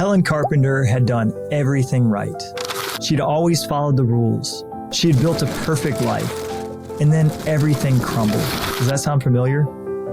Helen Carpenter had done everything right. She'd always followed the rules. She had built a perfect life. And then everything crumbled. Does that sound familiar?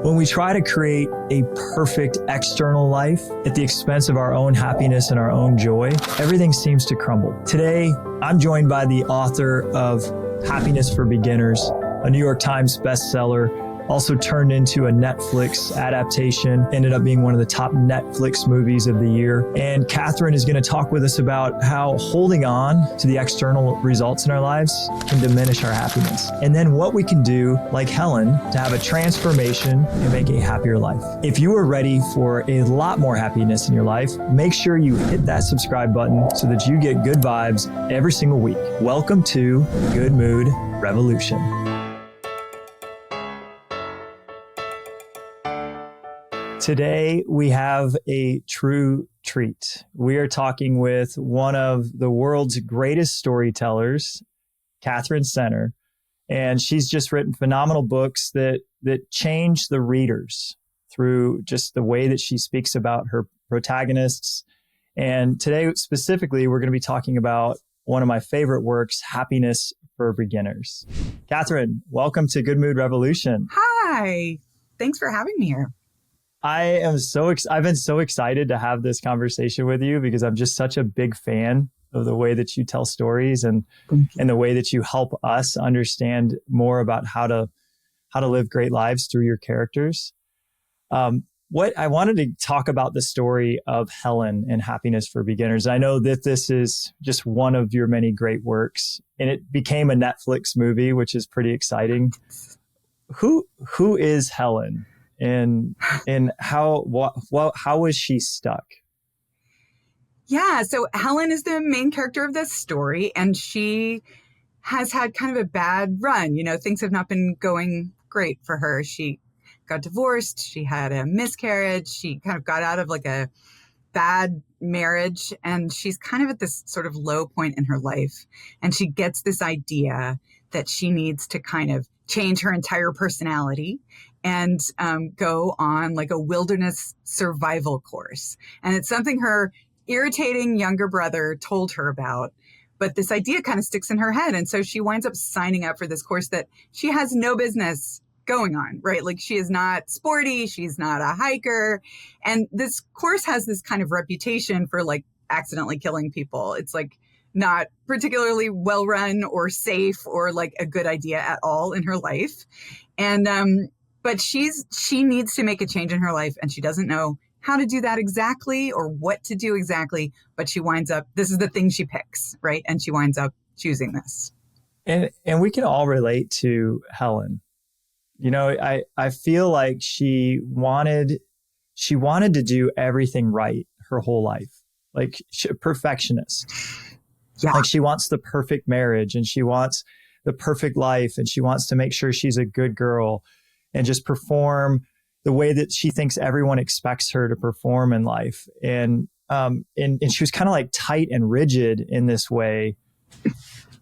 When we try to create a perfect external life at the expense of our own happiness and our own joy, everything seems to crumble. Today, I'm joined by the author of Happiness for Beginners, a New York Times bestseller, also turned into a Netflix adaptation, ended up being one of the top Netflix movies of the year. And Katherine is going to talk with us about how holding on to the external results in our lives can diminish our happiness. And then what we can do, like Helen, to have a transformation and make a happier life. If you are ready for a lot more happiness in your life, make sure you hit that subscribe button so that you get good vibes every single week. Welcome to Good Mood Revolution. Today, we have a true treat. We are talking with one of the world's greatest storytellers, Katherine Center, and she's just written phenomenal books that change the readers through just the way that she speaks about her protagonists. And today, specifically, we're going to be talking about one of my favorite works, Happiness for Beginners. Katherine, welcome to Good Mood Revolution. Hi, thanks for having me here. I've been so excited to have this conversation with you because I'm just such a big fan of the way that you tell stories and the way that you help us understand more about how to live great lives through your characters. What I wanted to talk about the story of Helen and Happiness for Beginners. I know that this is just one of your many great works, and it became a Netflix movie, which is pretty exciting. Who is Helen? And how was she stuck? Yeah, so Helen is the main character of this story, and she has had kind of a bad run. You know, things have not been going great for her. She got divorced. She had a miscarriage. She kind of got out of like a bad marriage, and she's kind of at this sort of low point in her life. And she gets this idea that she needs to kind of change her entire personality and go on like a wilderness survival course. And it's something her irritating younger brother told her about. But this idea kind of sticks in her head. And so she winds up signing up for this course that she has no business going on, right? Like she is not sporty. She's not a hiker. And this course has this kind of reputation for like accidentally killing people. It's like not particularly well run or safe or like a good idea at all in her life. And, but she needs to make a change in her life, and she doesn't know how to do that exactly or what to do exactly, but she winds up, this is the thing she picks, right? And she winds up choosing this. And we can all relate to Helen. You know, I feel like she wanted to do everything right her whole life. Like perfectionist. Yeah. Like she wants the perfect marriage and she wants the perfect life and she wants to make sure she's a good girl and just perform the way that she thinks everyone expects her to perform in life. And she was kind of like tight and rigid in this way.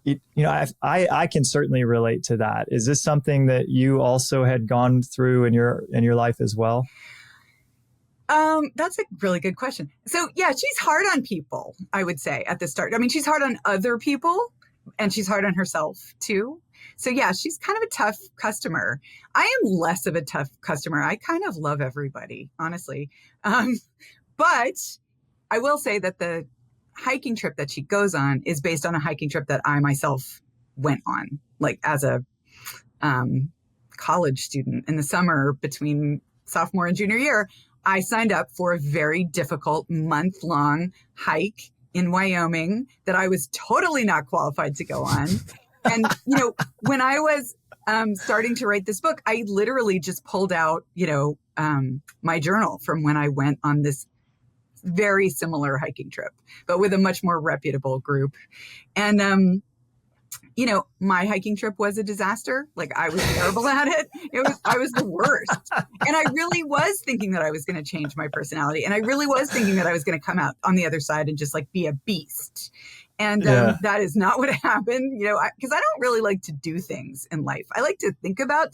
I can certainly relate to that. Is this something that you also had gone through in your life as well? That's a really good question. So yeah, she's hard on people, I would say at the start. I mean, she's hard on other people and she's hard on herself too. So yeah, she's kind of a tough customer. I am less of a tough customer. I kind of love everybody, honestly. But I will say that the hiking trip that she goes on is based on a hiking trip that I myself went on, like as a college student in the summer between sophomore and junior year. I signed up for a very difficult month-long hike in Wyoming that I was totally not qualified to go on. And, you know, when I was starting to write this book, I literally just pulled out, my journal from when I went on this very similar hiking trip, but with a much more reputable group. And, my hiking trip was a disaster. Like I was terrible at it. I was the worst. And I really was thinking that I was going to change my personality. And I really was thinking that I was going to come out on the other side and just like be a beast. And that is not what happened, because I don't really like to do things in life. I like to think about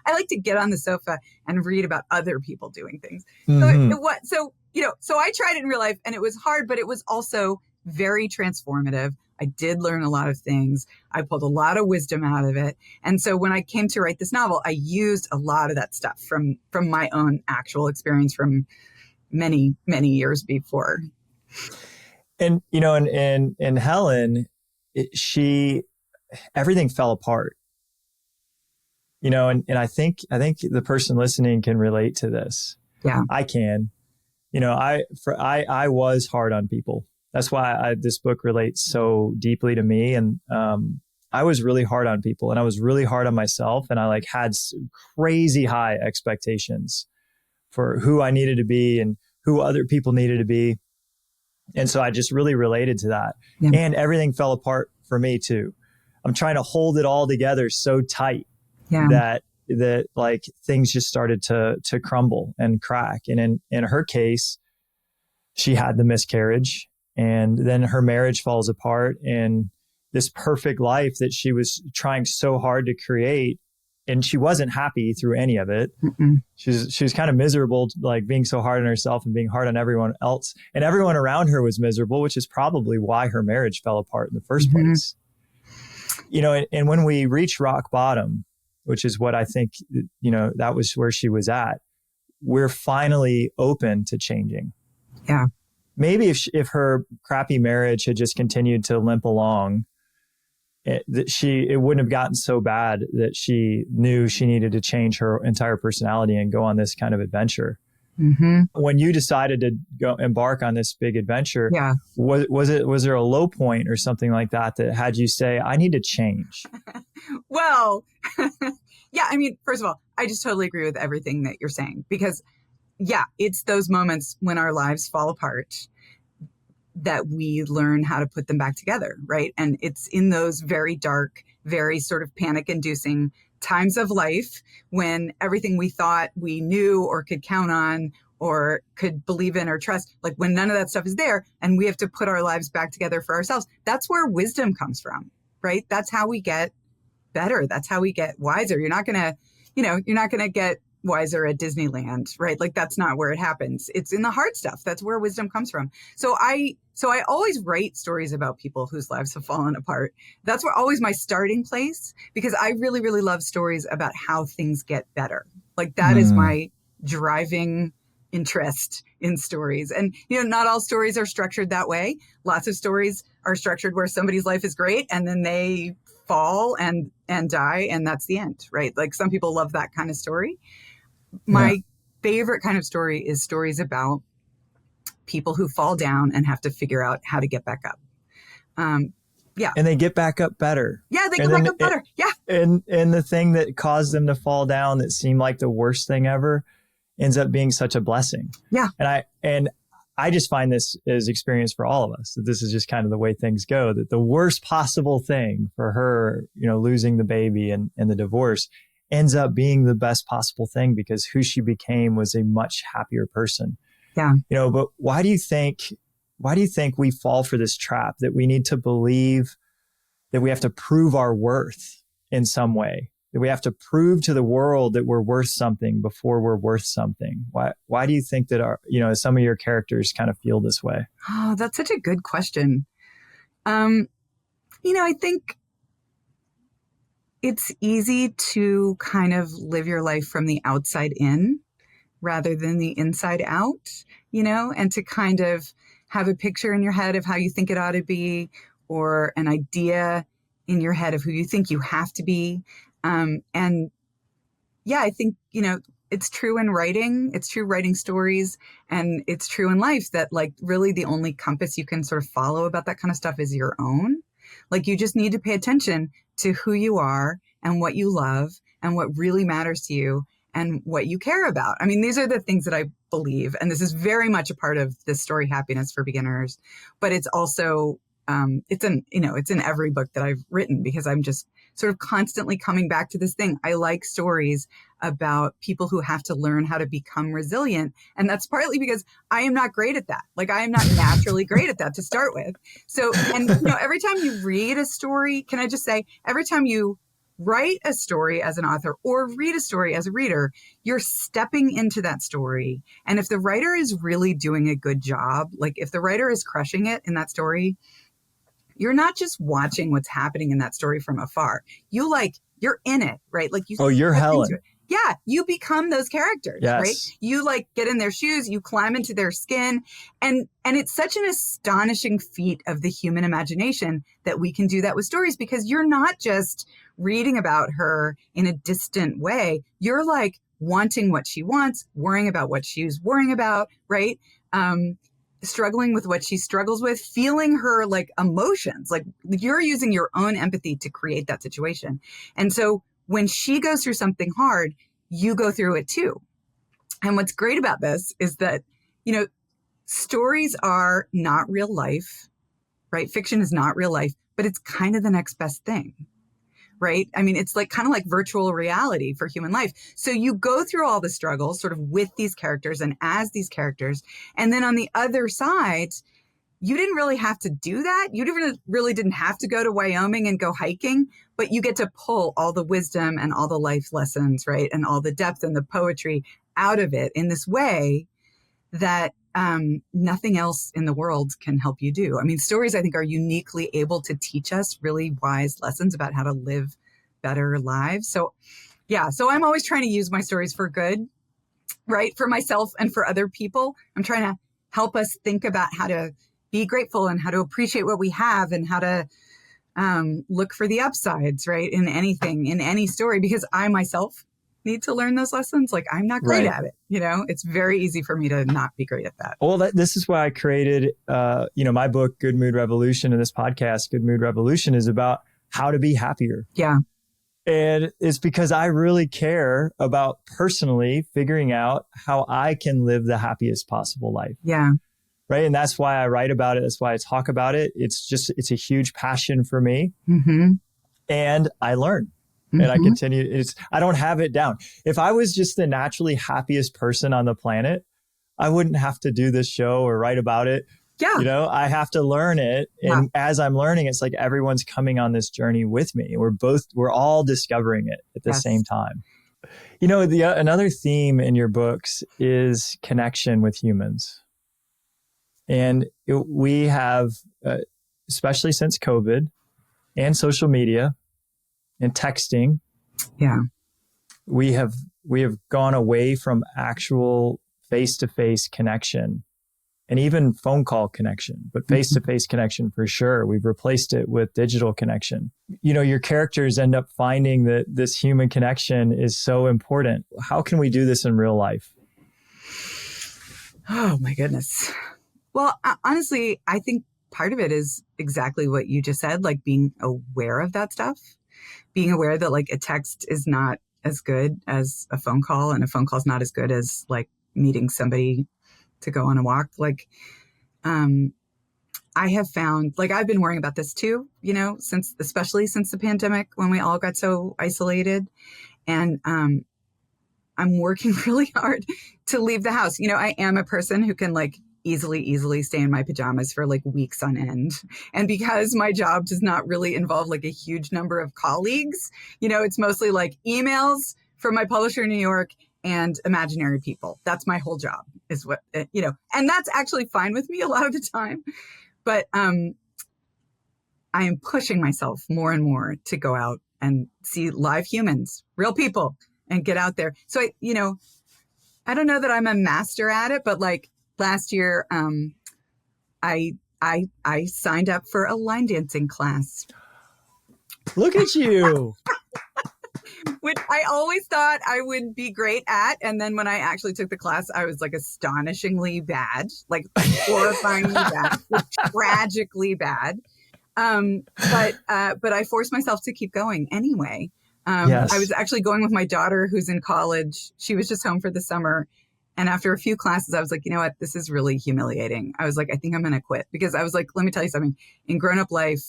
I like to get on the sofa and read about other people doing things. Mm-hmm. So so I tried it in real life and it was hard, but it was also very transformative. I did learn a lot of things. I pulled a lot of wisdom out of it. And so when I came to write this novel, I used a lot of that stuff from my own actual experience from many, many years before. And, in Helen, everything fell apart, and I think the person listening can relate to this. Yeah. I can, I was hard on people. That's why this book relates so deeply to me. And, I was really hard on people and I was really hard on myself. And I had crazy high expectations for who I needed to be and who other people needed to be. And so I just really related to that. Yeah. And everything fell apart for me too. I'm trying to hold it all together so tight that things just started to crumble and crack. And in her case, she had the miscarriage and then her marriage falls apart and this perfect life that she was trying so hard to create. And she wasn't happy through any of it. She was kind of miserable, being so hard on herself and being hard on everyone else. And everyone around her was miserable, which is probably why her marriage fell apart in the first place. And when we reach rock bottom, which is what I think, that was where she was at, we're finally open to changing. Yeah. Maybe if her crappy marriage had just continued to limp along, it wouldn't have gotten so bad that she knew she needed to change her entire personality and go on this kind of adventure. When you decided to go embark on this big adventure, was there a low point or something like that had you say, I need to change? Well, yeah, I mean, first of all, I just totally agree with everything that you're saying because it's those moments when our lives fall apart that we learn how to put them back together, right? And it's in those very dark, very sort of panic-inducing times of life when everything we thought we knew or could count on or could believe in or trust, when none of that stuff is there and we have to put our lives back together for ourselves, that's where wisdom comes from, right? That's how we get better. That's how we get wiser. You're not going to get wiser at Disneyland, right? That's not where it happens. It's in the hard stuff. That's where wisdom comes from. So I always write stories about people whose lives have fallen apart. That's always my starting place because I really, really love stories about how things get better. That is my driving interest in stories. And, not all stories are structured that way. Lots of stories are structured where somebody's life is great and then they fall and die and that's the end, right? Some people love that kind of story. My favorite kind of story is stories about people who fall down and have to figure out how to get back up. And they get back up better. Yeah, they get back up better. Yeah. And the thing that caused them to fall down that seemed like the worst thing ever ends up being such a blessing. Yeah. And I just find this as experience for all of us, that this is just kind of the way things go, that the worst possible thing for her, losing the baby and the divorce ends up being the best possible thing because who she became was a much happier person. Yeah. But why do you think we fall for this trap that we need to believe that we have to prove our worth in some way, that we have to prove to the world that we're worth something before we're worth something? Why do you think that some of your characters kind of feel this way? Oh, that's such a good question. I think it's easy to kind of live your life from the outside in rather than the inside out, and to kind of have a picture in your head of how you think it ought to be or an idea in your head of who you think you have to be. I think, it's true in writing. It's true writing stories. And it's true in life that really the only compass you can sort of follow about that kind of stuff is your own. You just need to pay attention to who you are and what you love and what really matters to you and what you care about. I mean, these are the things that I believe. And this is very much a part of this story, Happiness for Beginners. But it's also, it's in every book that I've written because I'm just sort of constantly coming back to this thing. I like stories about people who have to learn how to become resilient. And that's partly because I am not great at that. I am not naturally great at that to start with. So, and every time you read a story, can I just say, every time you write a story as an author or read a story as a reader, you're stepping into that story. And if the writer is really doing a good job, like if the writer is crushing it in that story, you're not just watching what's happening in that story from afar. You're in it, right? Like you're Helen. Yeah, you become those characters, yes. right? You like get in their shoes, you climb into their skin. And it's such an astonishing feat of the human imagination that we can do that with stories, because you're not just reading about her in a distant way. You're like wanting what she wants, worrying about what she's worrying about, right? Struggling with what she struggles with, feeling her like emotions, like you're using your own empathy to create that situation. And so when she goes through something hard, you go through it too. And what's great about this is that, stories are not real life, right? Fiction is not real life, but it's kind of the next best thing, right? I mean, it's like kind of like virtual reality for human life. So you go through all the struggles sort of with these characters and as these characters. And then on the other side, you didn't really have to do that. You really didn't have to go to Wyoming and go hiking, but you get to pull all the wisdom and all the life lessons, right? And all the depth and the poetry out of it in this way that nothing else in the world can help you do. I mean, stories, I think, are uniquely able to teach us really wise lessons about how to live better lives. So I'm always trying to use my stories for good, right? For myself and for other people. I'm trying to help us think about how to be grateful and how to appreciate what we have and how to look for the upsides, right? In anything, in any story, because I myself need to learn those lessons. Like I'm not great at it. It's very easy for me to not be great at that. Well, this is why I created, my book, Good Mood Revolution, and this podcast, Good Mood Revolution, is about how to be happier. Yeah. And it's because I really care about personally figuring out how I can live the happiest possible life. Yeah. Right. And that's why I write about it. That's why I talk about it. It's a huge passion for me. Mm-hmm. And I learn. Mm-hmm. And I continue. I don't have it down. If I was just the naturally happiest person on the planet, I wouldn't have to do this show or write about it. Yeah. I have to learn it. And as I'm learning, it's like everyone's coming on this journey with me. We're all discovering it at the same time. Another theme in your books is connection with humans. And we have, especially since COVID and social media and texting, we have gone away from actual face-to-face connection and even phone call connection, but face-to-face connection for sure. We've replaced it with digital connection. Your characters end up finding that this human connection is so important. How can we do this in real life? Oh my goodness. Well, honestly, I think part of it is exactly what you just said, like being aware of that stuff, being aware that like a text is not as good as a phone call and a phone call is not as good as like meeting somebody to go on a walk. Like, I have found, like, I've been worrying about this too, especially since the pandemic when we all got so isolated. And, I'm working really hard to leave the house. I am a person who can like easily stay in my pajamas for like weeks on end. And because my job does not really involve like a huge number of colleagues, it's mostly like emails from my publisher in New York and imaginary people. That's my whole job is what, and that's actually fine with me a lot of the time. But I am pushing myself more and more to go out and see live humans, real people, and get out there. So I don't know that I'm a master at it, but like last year, I signed up for a line dancing class. Look at you. Which I always thought I would be great at. And then when I actually took the class, I was like astonishingly bad, like horrifyingly bad, like, tragically bad. But I forced myself to keep going anyway. I was actually going with my daughter who's in college. She was just home for the summer. And after a few classes, I was like, you know what? This is really humiliating. I was like, I think I'm going to quit, because I was like, let me tell you something. In grown-up life,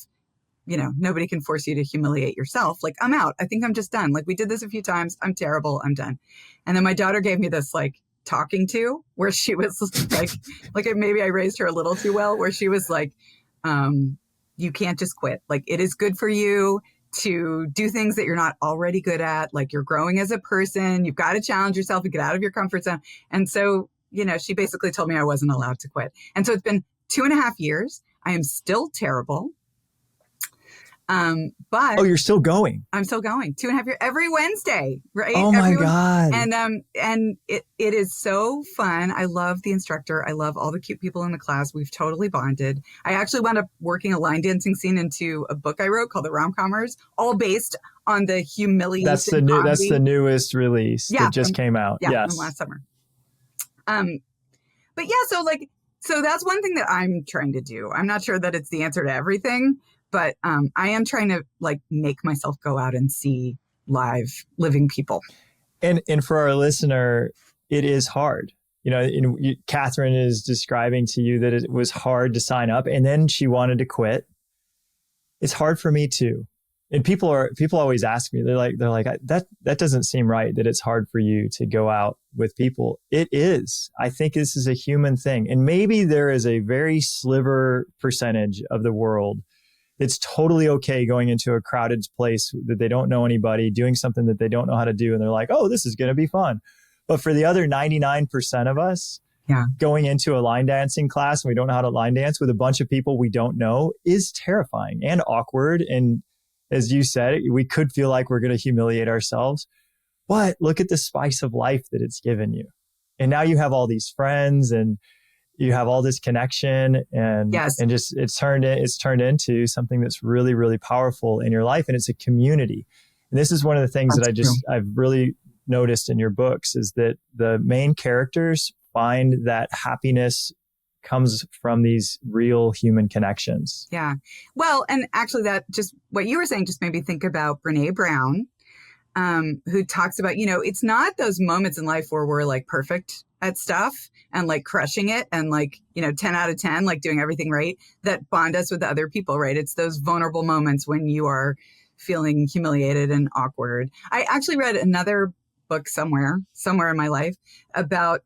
nobody can force you to humiliate yourself. Like, I'm out. I think I'm just done. Like, we did this a few times. I'm terrible. I'm done. And then my daughter gave me this like talking to where she was like maybe I raised her a little too well, where she was like, you can't just quit. Like, it is good for you to do things that you're not already good at. Like you're growing as a person. You've got to challenge yourself and get out of your comfort zone. And so, she basically told me I wasn't allowed to quit. And so it's been 2.5 years. I am still terrible. But you're still going. I'm still going 2.5 years every Wednesday, right? Oh my God. And it is so fun. I love the instructor. I love all the cute people in the class. We've totally bonded. I actually wound up working a line dancing scene into a book I wrote called The Rom-Commers, all based on the humiliation. That's the newest release that just came out. Yeah, from last summer. But yeah, so that's one thing that I'm trying to do. I'm not sure that it's the answer to everything, but I am trying to make myself go out and see live living people. And for our listener, it is hard. Katherine is describing to you that it was hard to sign up, and then she wanted to quit. It's hard for me too. And people always ask me, they're like, that doesn't seem right, that it's hard for you to go out with people. It is. I think this is a human thing. And maybe there is a very sliver percentage of the world it's totally okay going into a crowded place that they don't know anybody, doing something that they don't know how to do. And they're like, oh, this is going to be fun. But for the other 99% of us, going into a line dancing class and we don't know how to line dance with a bunch of people we don't know is terrifying and awkward. And as you said, we could feel like we're going to humiliate ourselves. But look at the spice of life that it's given you. And now you have all these friends and you have all this connection and just it's turned into something that's really, really powerful in your life. And it's a community. And this is one of the things I've really noticed in your books is that the main characters find that happiness comes from these real human connections. Yeah. Well, and actually that just what you were saying just made me think about Brene Brown, who talks about, it's not those moments in life where we're like perfect at stuff and like crushing it and like, 10 out of 10, like doing everything right, that bond us with other people, right? It's those vulnerable moments when you are feeling humiliated and awkward. I actually read another book somewhere in my life about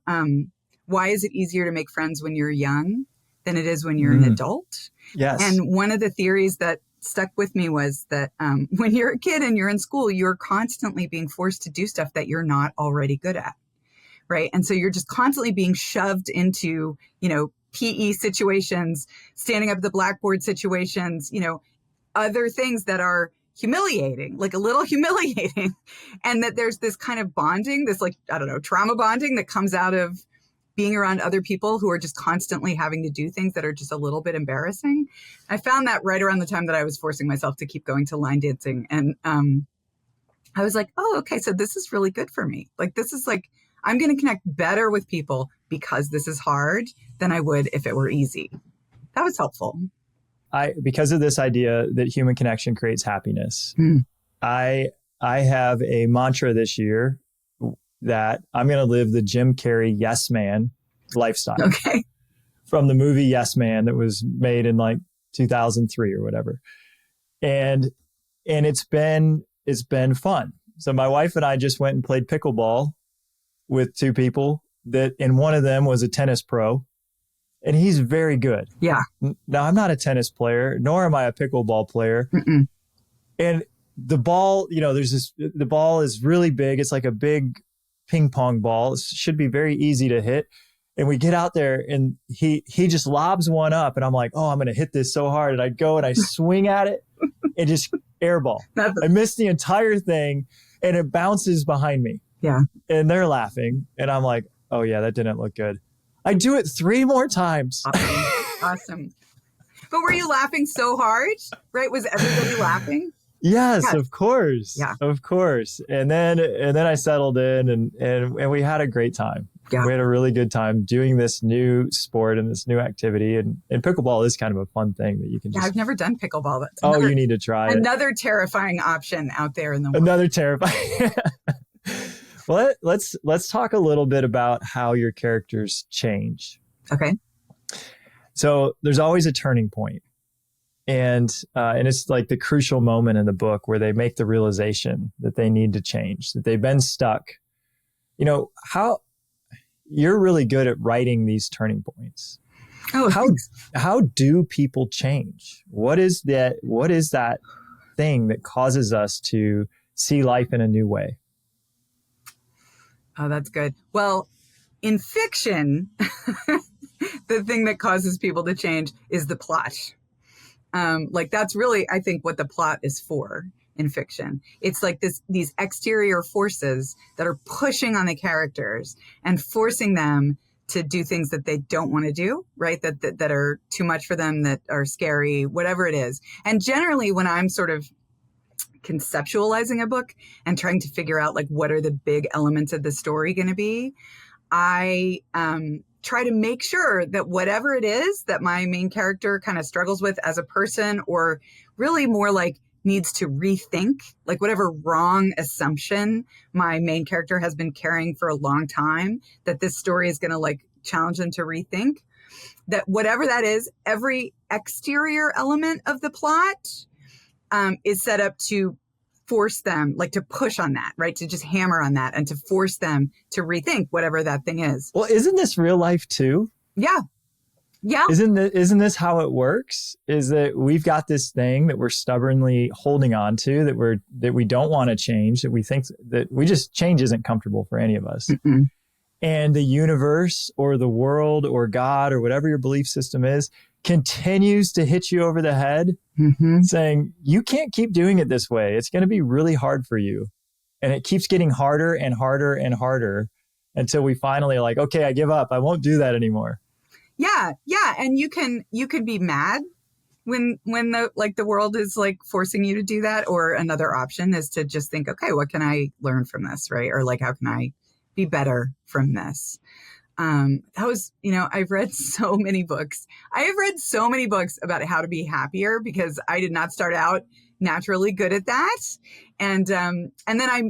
why is it easier to make friends when you're young than it is when you're an adult? Yes. And one of the theories that stuck with me was that when you're a kid and you're in school, you're constantly being forced to do stuff that you're not already good at, right? And so you're just constantly being shoved into, PE situations, standing up at the blackboard situations, other things that are humiliating, like a little humiliating. And that there's this kind of bonding, this trauma bonding that comes out of being around other people who are just constantly having to do things that are just a little bit embarrassing. I found that right around the time that I was forcing myself to keep going to line dancing. And I was like, oh, okay, so this is really good for me. Like, this is like, I'm going to connect better with people because this is hard than I would if it were easy. That was helpful. Because of this idea that human connection creates happiness, I have a mantra this year that I'm going to live the Jim Carrey Yes Man lifestyle. Okay. From the movie Yes Man that was made in like 2003 or whatever. And it's been fun. So my wife and I just went and played pickleball with two people and one of them was a tennis pro and he's very good. Yeah. Now I'm not a tennis player, nor am I a pickleball player. Mm-mm. And the ball, the ball is really big. It's like a big ping pong ball. It should be very easy to hit. And we get out there and he just lobs one up and I'm like, oh, I'm going to hit this so hard. And I go and I swing at it and just airball. I missed the entire thing and it bounces behind me. Yeah. And they're laughing. And I'm like, oh yeah, that didn't look good. I do it 3 more times. Awesome. But were you laughing so hard? Right? Was everybody laughing? Yes, of course. Yeah. Of course. And then I settled in and we had a great time. Yeah. We had a really good time doing this new sport and this new activity. And pickleball is kind of a fun thing that you can just... Yeah, I've never done pickleball. You need to try it. Another terrifying option out there in the world. Another terrifying... Well, let's talk a little bit about how your characters change. Okay. So there's always a turning point. And it's like the crucial moment in the book where they make the realization that they need to change, that they've been stuck. How you're really good at writing these turning points. Oh, how do people change? What is that thing that causes us to see life in a new way? Oh, that's good. Well, in fiction, the thing that causes people to change is the plot. Like that's really, I think, what the plot is for in fiction. It's like these exterior forces that are pushing on the characters and forcing them to do things that they don't want to do, right? That are too much for them, that are scary, whatever it is. And generally when I'm sort of conceptualizing a book and trying to figure out like what are the big elements of the story going to be, I try to make sure that whatever it is that my main character kind of struggles with as a person, or really more like needs to rethink, like whatever wrong assumption my main character has been carrying for a long time, that this story is going to like challenge them to rethink, that whatever that is, every exterior element of the plot is set up to force them, like to push on that, right? To just hammer on that and to force them to rethink whatever that thing is. Well, isn't this real life too? Yeah. Yeah. Isn't this how it works? Is that we've got this thing that we're stubbornly holding on to, that we don't want to change, that we think that change isn't comfortable for any of us. Mm-mm. And the universe or the world or God or whatever your belief system is continues to hit you over the head, saying, you can't keep doing it this way. It's going to be really hard for you. And it keeps getting harder and harder and harder until we finally are like, okay, I give up. I won't do that anymore. Yeah. Yeah. And you could be mad when the world is like forcing you to do that. Or another option is to just think, okay, what can I learn from this? Right. Or like, how can I be better from this? I've read so many books. I have read so many books about how to be happier because I did not start out naturally good at that. And then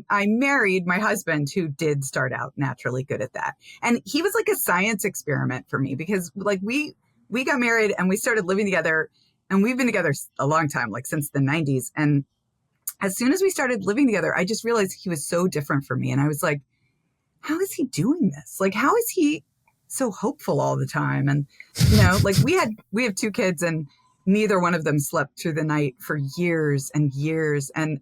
I married my husband who did start out naturally good at that. And he was like a science experiment for me because like we got married and we started living together, and we've been together a long time, like since the 90s. And as soon as we started living together, I just realized he was so different from me. And I was like, how is he doing this? Like, how is he so hopeful all the time? And, like we have 2 kids and neither one of them slept through the night for years and years. And,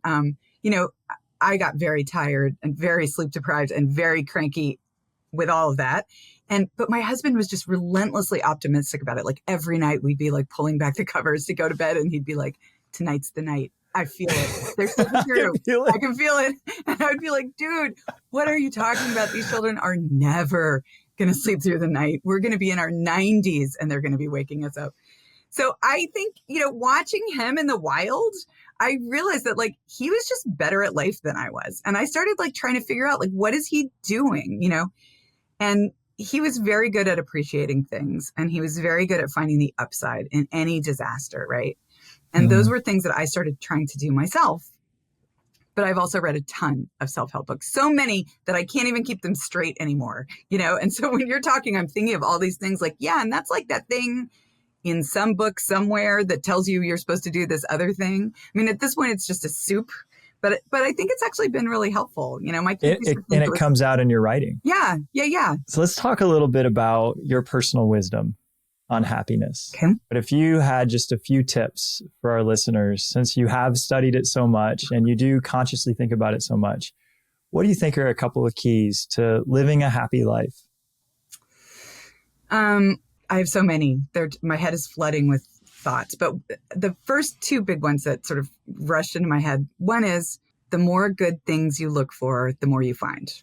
I got very tired and very sleep deprived and very cranky with all of that. But my husband was just relentlessly optimistic about it. Like every night we'd be like pulling back the covers to go to bed and he'd be like, tonight's the night. I feel it. They're so true. I can feel it. And I would be like, dude, what are you talking about? These children are never going to sleep through the night. We're going to be in our 90s and they're going to be waking us up. So I think, watching him in the wild, I realized that like he was just better at life than I was. And I started like trying to figure out like, what is he doing, And he was very good at appreciating things. And he was very good at finding the upside in any disaster, right? And those were things that I started trying to do myself. But I've also read a ton of self-help books, so many that I can't even keep them straight anymore, And so when you're talking, I'm thinking of all these things like, yeah, and that's like that thing in some book somewhere that tells you you're supposed to do this other thing. I mean, at this point, it's just a soup. But I think it's actually been really helpful. My kids it comes out in your writing. Yeah. So let's talk a little bit about your personal wisdom on happiness. Okay. But if you had just a few tips for our listeners, since you have studied it so much and you do consciously think about it so much, what do you think are a couple of keys to living a happy life? I have so many. My head is flooding with thoughts, but the first 2 big ones that sort of rushed into my head, one is the more good things you look for, the more you find.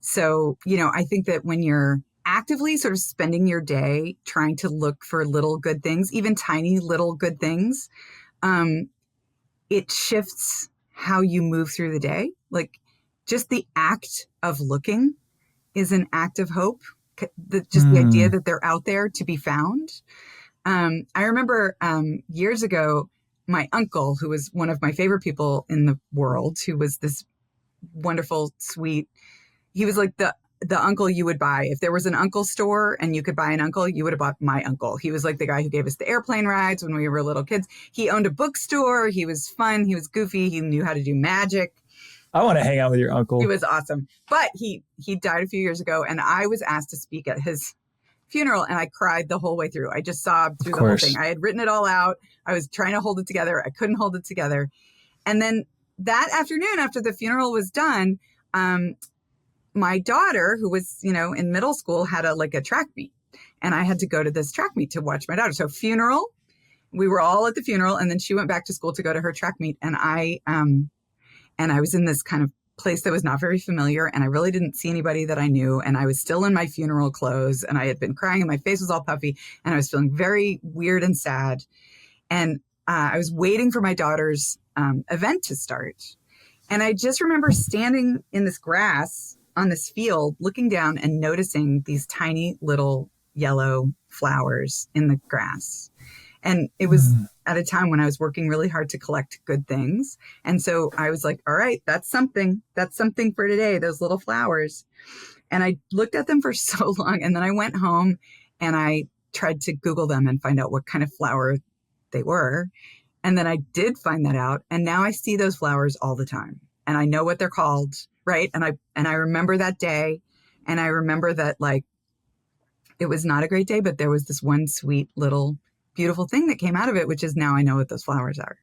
So, I think that when you're actively sort of spending your day trying to look for little good things, even tiny little good things, it shifts how you move through the day. Like just the act of looking is an act of hope. The idea that they're out there to be found. I remember years ago, my uncle, who was one of my favorite people in the world, who was this wonderful, sweet, he was like the uncle you would buy. If there was an uncle store and you could buy an uncle, you would have bought my uncle. He was like the guy who gave us the airplane rides when we were little kids. He owned a bookstore. He was fun. He was goofy. He knew how to do magic. I want to hang out with your uncle. He was awesome. But he died a few years ago, and I was asked to speak at his funeral, and I cried the whole way through. I just sobbed through the whole thing. I had written it all out. I was trying to hold it together. I couldn't hold it together. And then that afternoon, after the funeral was done, my daughter, who was, in middle school, had a track meet. And I had to go to this track meet to watch my daughter. So funeral, we were all at the funeral, and then she went back to school to go to her track meet. And I was in this kind of place that was not very familiar, and I really didn't see anybody that I knew. And I was still in my funeral clothes, and I had been crying, and my face was all puffy, and I was feeling very weird and sad. And I was waiting for my daughter's event to start. And I just remember standing in this grass on this field, looking down and noticing these tiny little yellow flowers in the grass. And it was at a time when I was working really hard to collect good things. And so I was like, all right, that's something for today, those little flowers. And I looked at them for so long. And then I went home and I tried to Google them and find out what kind of flower they were. And then I did find that out. And now I see those flowers all the time. And I know what they're called, right? And I remember that day. And I remember that, like, it was not a great day, but there was this one sweet little beautiful thing that came out of it, which is now I know what those flowers are.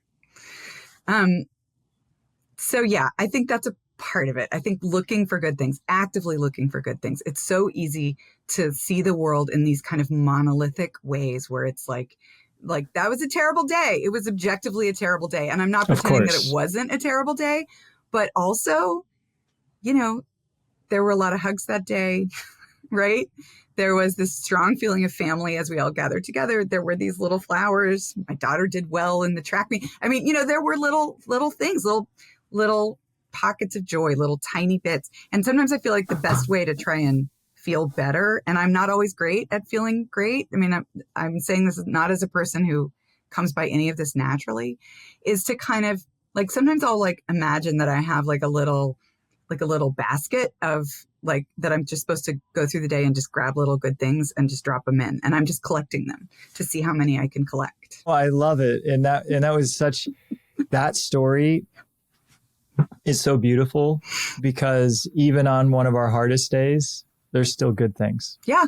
So yeah, I think that's a part of it. I think looking for good things, actively looking for good things. It's so easy to see the world in these kind of monolithic ways where it's like that was a terrible day. It was objectively a terrible day. And I'm not pretending that it wasn't a terrible day, but also, there were a lot of hugs that day, right? There was this strong feeling of family as we all gathered together. There were these little flowers. My daughter did well in the track meet. I mean, there were little things, little pockets of joy, little tiny bits. And sometimes I feel like the best way to try and feel better, and I'm not always great at feeling great. I mean, I'm saying this not as a person who comes by any of this naturally, is to kind of like, sometimes I'll imagine that I have a little basket of that I'm just supposed to go through the day and just grab little good things and just drop them in. And I'm just collecting them to see how many I can collect. Oh, I love it. And that was that story is so beautiful, because even on one of our hardest days, there's still good things. Yeah.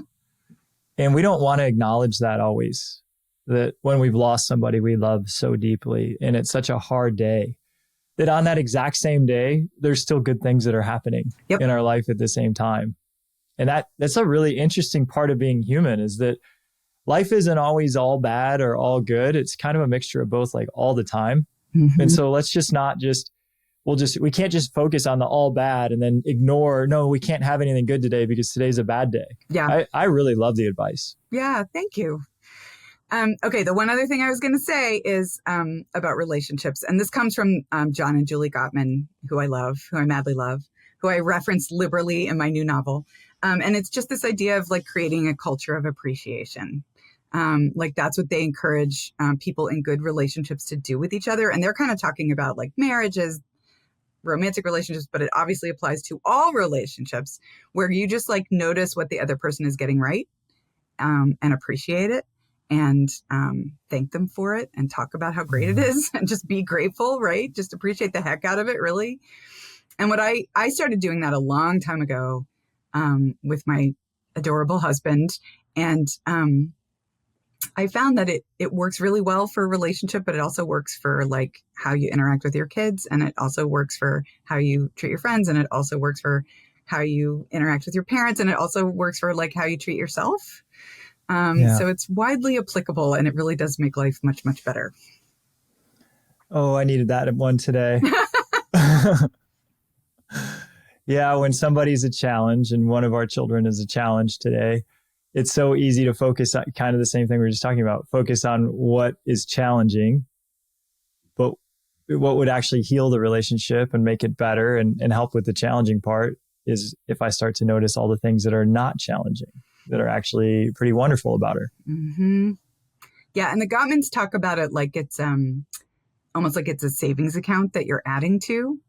And we don't want to acknowledge that always, that when we've lost somebody we love so deeply, and it's such a hard day, that on that exact same day, there's still good things that are happening in our life at the same time. And that's a really interesting part of being human, is that life isn't always all bad or all good. It's kind of a mixture of both, all the time. Mm-hmm. And so let's just not we can't just focus on the all bad and then ignore, no, we can't have anything good today because today's a bad day. Yeah. I really love the advice. Yeah. Thank you. Okay, the one other thing I was going to say is about relationships. And this comes from John and Julie Gottman, who I love, who I madly love, who I reference liberally in my new novel. And it's just this idea of creating a culture of appreciation. That's what they encourage people in good relationships to do with each other. And they're kind of talking about marriages, romantic relationships, but it obviously applies to all relationships, where you just notice what the other person is getting right and appreciate it. And thank them for it and talk about how great it is and just be grateful, right? Just appreciate the heck out of it, really. And what I started doing that a long time ago with my adorable husband. And I found that it works really well for a relationship, but it also works for how you interact with your kids. And it also works for how you treat your friends. And it also works for how you interact with your parents. And it also works for how you treat yourself. So it's widely applicable, and it really does make life much, much better. Oh, I needed that one today. Yeah, when somebody's a challenge, and one of our children is a challenge today, it's so easy to focus on kind of the same thing we were just talking about, focus on what is challenging, but what would actually heal the relationship and make it better and help with the challenging part is if I start to notice all the things that are not challenging, that are actually pretty wonderful about her. Mm-hmm. Yeah. And the Gottmans talk about it like it's almost like it's a savings account that you're adding to.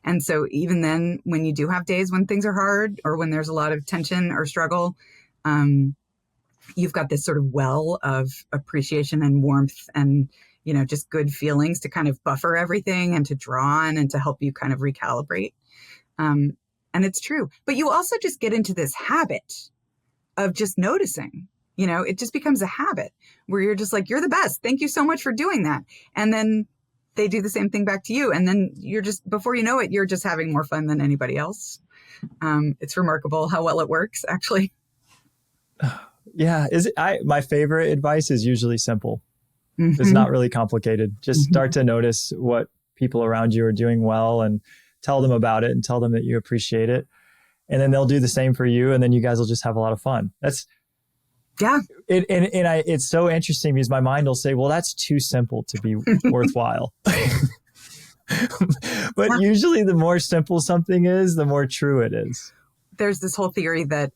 And so even then, when you do have days when things are hard or when there's a lot of tension or struggle, you've got this sort of well of appreciation and warmth and, just good feelings to kind of buffer everything and to draw on and to help you kind of recalibrate. And it's true. But you also just get into this habit of just noticing, It just becomes a habit where you're just like, you're the best. Thank you so much for doing that. And then they do the same thing back to you. And then you're just, before you know it, you're just having more fun than anybody else. It's remarkable how well it works, actually. Yeah. My favorite advice is usually simple. Mm-hmm. It's not really complicated. Just start to notice what people around you are doing well and tell them about it and tell them that you appreciate it. And then they'll do the same for you. And then you guys will just have a lot of fun. Yeah. It's so interesting because my mind will say, well, that's too simple to be worthwhile. But usually the more simple something is, the more true it is. There's this whole theory that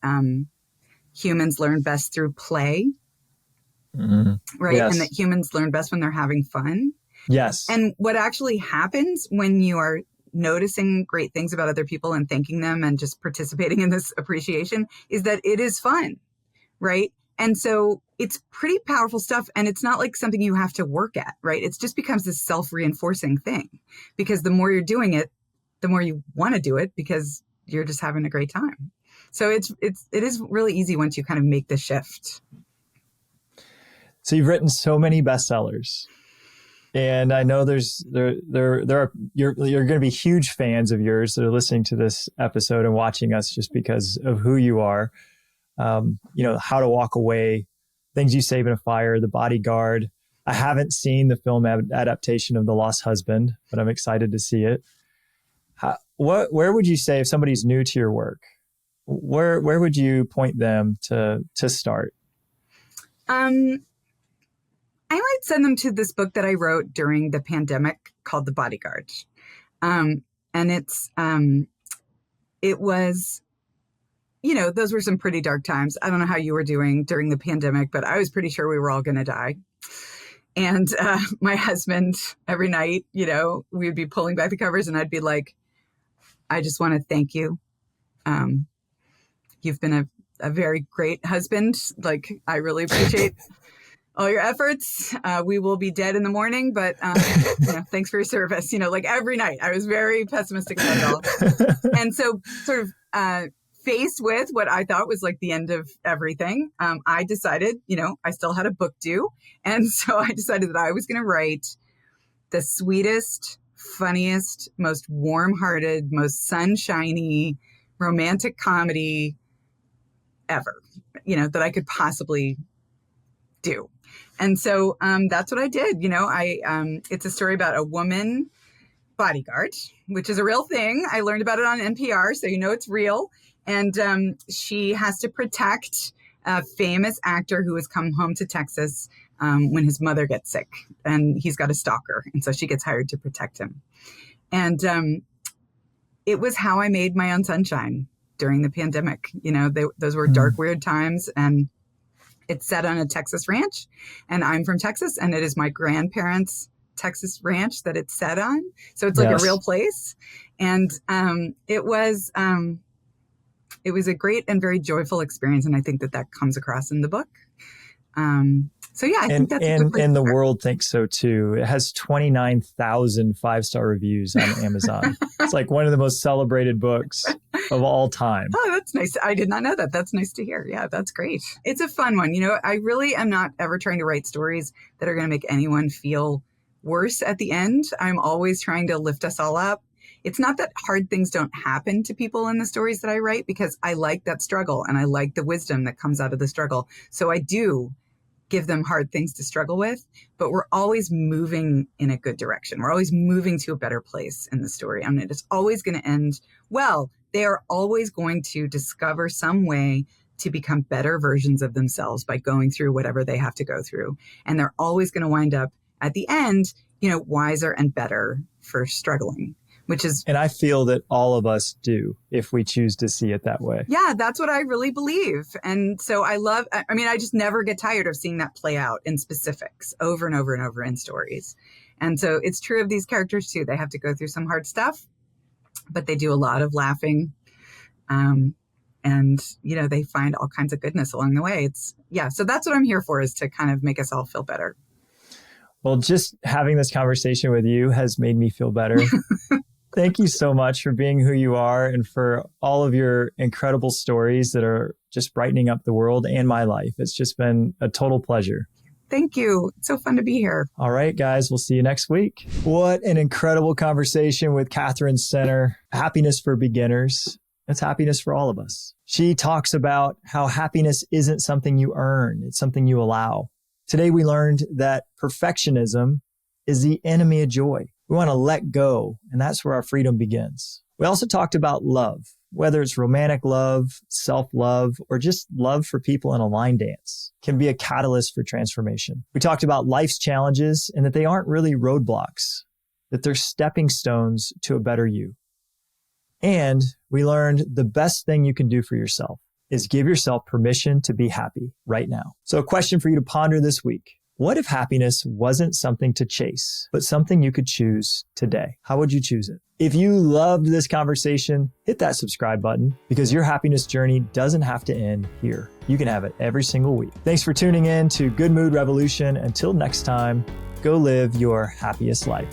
humans learn best through play, right? Yes. And that humans learn best when they're having fun. Yes. And what actually happens when you are noticing great things about other people and thanking them and just participating in this appreciation is that it is fun, right? And so it's pretty powerful stuff. And it's not like something you have to work at, right? It just becomes this self-reinforcing thing because the more you're doing it, the more you want to do it because you're just having a great time. So it is really easy once you kind of make the shift. So you've written so many bestsellers. And I know you're going to be huge fans of yours that are listening to this episode and watching us just because of who you are. How to Walk Away, Things You Save in a Fire, The Bodyguard. I haven't seen the film adaptation of The Lost Husband, but I'm excited to see it. Where would you say if somebody's new to your work, where would you point them to start? I might send them to this book that I wrote during the pandemic called The Bodyguard. And it was, those were some pretty dark times. I don't know how you were doing during the pandemic, but I was pretty sure we were all going to die. And my husband, every night, we'd be pulling back the covers and I'd be like, I just want to thank you. You've been a very great husband. Like, I really appreciate all your efforts. We will be dead in the morning, but thanks for your service. Like every night I was very pessimistic about it all. And so sort of faced with what I thought was like the end of everything, I decided, I still had a book due. And so I decided that I was going to write the sweetest, funniest, most warm-hearted, most sunshiny, romantic comedy ever, that I could possibly do. And so that's what I did. It's a story about a woman bodyguard, which is a real thing. I learned about it on NPR, so it's real. And she has to protect a famous actor who has come home to Texas when his mother gets sick, and he's got a stalker. And so she gets hired to protect him. And it was how I made my own sunshine during the pandemic. Those were dark, weird times. And it's set on a Texas ranch, and I'm from Texas, and it is my grandparents' Texas ranch that it's set on. So it's like a real place. And it was a great and very joyful experience. And I think that comes across in the book. I think that's a good place and to the start. world thinks so too. It has 29,000 5-star reviews on Amazon. It's like one of the most celebrated books of all time. Oh, that's nice. I did not know that. That's nice to hear. Yeah, that's great. It's a fun one. I really am not ever trying to write stories that are going to make anyone feel worse at the end. I'm always trying to lift us all up. It's not that hard things don't happen to people in the stories that I write, because I like that struggle and I like the wisdom that comes out of the struggle. So I do give them hard things to struggle with, but we're always moving in a good direction. We're always moving to a better place in the story. It's always going to end well. They are always going to discover some way to become better versions of themselves by going through whatever they have to go through. And they're always going to wind up at the end, wiser and better for struggling. And I feel that all of us do if we choose to see it that way. Yeah, that's what I really believe. And so I just never get tired of seeing that play out in specifics over and over and over in stories. And so it's true of these characters too. They have to go through some hard stuff, but they do a lot of laughing. And they find all kinds of goodness along the way. So that's what I'm here for, is to kind of make us all feel better. Well, just having this conversation with you has made me feel better. Thank you so much for being who you are and for all of your incredible stories that are just brightening up the world and my life. It's just been a total pleasure. Thank you. It's so fun to be here. All right, guys, we'll see you next week. What an incredible conversation with Katherine Center. Happiness for beginners. It's happiness for all of us. She talks about how happiness isn't something you earn. It's something you allow. Today, we learned that perfectionism is the enemy of joy. We want to let go, and that's where our freedom begins. We also talked about love, whether it's romantic love, self-love, or just love for people in a line dance, can be a catalyst for transformation. We talked about life's challenges and that they aren't really roadblocks, that they're stepping stones to a better you. And we learned the best thing you can do for yourself is give yourself permission to be happy right now. So a question for you to ponder this week. What if happiness wasn't something to chase, but something you could choose today? How would you choose it? If you loved this conversation, hit that subscribe button because your happiness journey doesn't have to end here. You can have it every single week. Thanks for tuning in to Good Mood Revolution. Until next time, go live your happiest life.